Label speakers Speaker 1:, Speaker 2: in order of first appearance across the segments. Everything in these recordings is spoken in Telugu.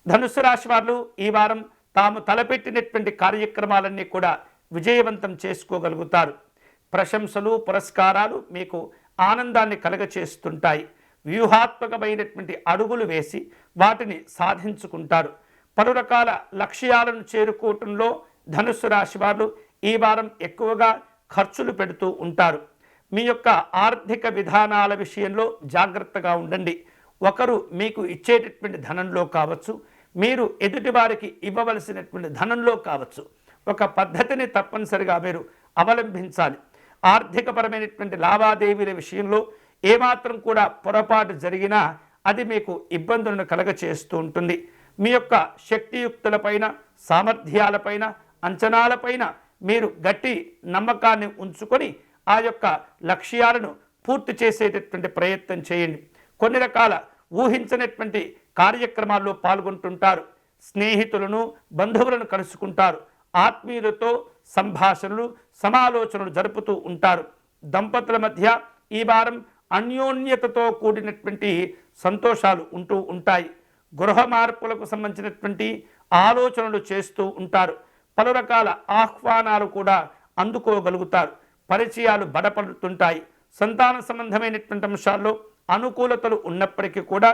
Speaker 1: ధనుస్సు రాశి వారు ఈ వారం తాము తలపెట్టినటువంటి కార్యక్రమాలన్నీ కూడా విజయవంతం చేసుకోగలుగుతారు. ప్రశంసలు పురస్కారాలు మీకు ఆనందాన్ని కలగచేస్తుంటాయి. వ్యూహాత్మకమైనటువంటి అడుగులు వేసి వాటిని సాధించుకుంటారు. పలు రకాల లక్ష్యాలను చేరుకోవటంలో ధనుస్సు రాశి వారు ఈ వారం ఎక్కువగా ఖర్చులు పెడుతూ ఉంటారు. మీ యొక్క ఆర్థిక విధానాల విషయంలో జాగ్రత్తగా ఉండండి. ఒకరు మీకు ఇచ్చేటటువంటి ధనంలో కావచ్చు, మీరు ఎదుటివారికి ఇవ్వవలసినటువంటి ధనంలో కావచ్చు, ఒక పద్ధతిని తప్పనిసరిగా మీరు అవలంబించాలి. ఆర్థికపరమైనటువంటి లావాదేవీల విషయంలో ఏమాత్రం కూడా పొరపాటు జరిగినా అది మీకు ఇబ్బందులను కలగచేస్తూ ఉంటుంది. మీ యొక్క శక్తియుక్తులపైన, సామర్థ్యాలపైన, అంచనాలపైన మీరు గట్టి నమ్మకాన్ని ఉంచుకొని ఆ యొక్క లక్ష్యాలను పూర్తి చేసేటటువంటి ప్రయత్నం చేయండి. కొన్ని రకాల ఊహించనటువంటి కార్యక్రమాల్లో పాల్గొంటుంటారు. స్నేహితులను, బంధువులను కలుసుకుంటారు. ఆత్మీయులతో సంభాషణలు, సమాలోచనలు జరుపుతూ ఉంటారు. దంపతుల మధ్య ఈ వారం అన్యోన్యతతో కూడినటువంటి సంతోషాలు ఉంటూ ఉంటాయి. గృహ మార్పులకు సంబంధించినటువంటి ఆలోచనలు చేస్తూ ఉంటారు. పలు రకాల ఆహ్వానాలు కూడా అందుకోగలుగుతారు. పరిచయాలు బలపడుతుంటాయి. సంతాన సంబంధమైనటువంటి అంశాల్లో అనుకూలతలు ఉన్నప్పటికీ కూడా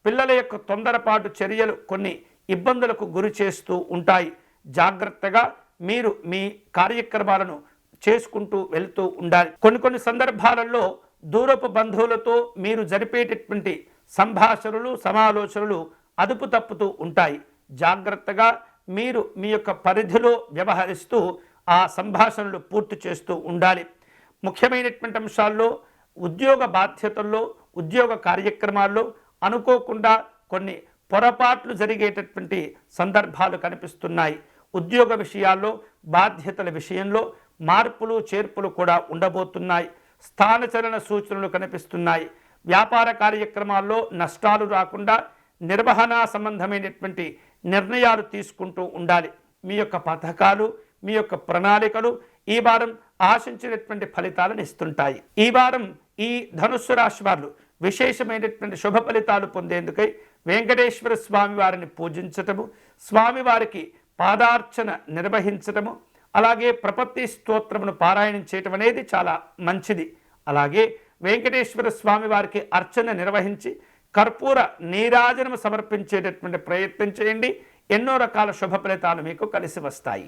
Speaker 1: పిల్లల యొక్క తొందరపాటు చర్యలు కొన్ని ఇబ్బందులకు గురి చేస్తూ ఉంటాయి. జాగ్రత్తగా మీరు మీ కార్యక్రమాలను చేసుకుంటూ వెళ్తూ ఉండాలి. కొన్ని సందర్భాలలో దూరపు బంధువులతో మీరు జరిపేటటువంటి సంభాషణలు, సమాలోచనలు అదుపు తప్పుతూ ఉంటాయి. జాగ్రత్తగా మీరు మీ యొక్క పరిధిలో వ్యవహరిస్తూ ఆ సంభాషణలు పూర్తి చేస్తూ ఉండాలి. ముఖ్యమైనటువంటి అంశాల్లో ఉద్యోగ బాధ్యతల్లో, ఉద్యోగ కార్యక్రమాల్లో అనుకోకుండా కొన్ని పొరపాట్లు జరిగేటటువంటి సందర్భాలు కనిపిస్తున్నాయి. ఉద్యోగ విషయాల్లో, బాధ్యతల విషయంలో మార్పులు చేర్పులు కూడా ఉండబోతున్నాయి. స్థానచలన సూచనలు కనిపిస్తున్నాయి. వ్యాపార కార్యక్రమాల్లో నష్టాలు రాకుండా నిర్వహణ సంబంధమైనటువంటి నిర్ణయాలు తీసుకుంటూ ఉండాలి. మీ యొక్క పథకాలు, మీ యొక్క ప్రణాళికలు ఈ వారం ఆశించినటువంటి ఫలితాలను ఇస్తుంటాయి. ఈ వారం ఈ ధనుస్సు రాశి వారు విశేషమైనటువంటి శుభ ఫలితాలు పొందేందుకై వెంకటేశ్వర స్వామి వారిని పూజించటము, స్వామివారికి పాదార్చన నిర్వహించటము, అలాగే ప్రపత్తి స్తోత్రమును పారాయణం చేయటం అనేది చాలా మంచిది. అలాగే వెంకటేశ్వర స్వామి వారికి అర్చన నిర్వహించి కర్పూర నీరాజనము సమర్పించేటటువంటి ప్రయత్నం చేయండి. ఎన్నో రకాల శుభ ఫలితాలు మీకు కలిసి వస్తాయి.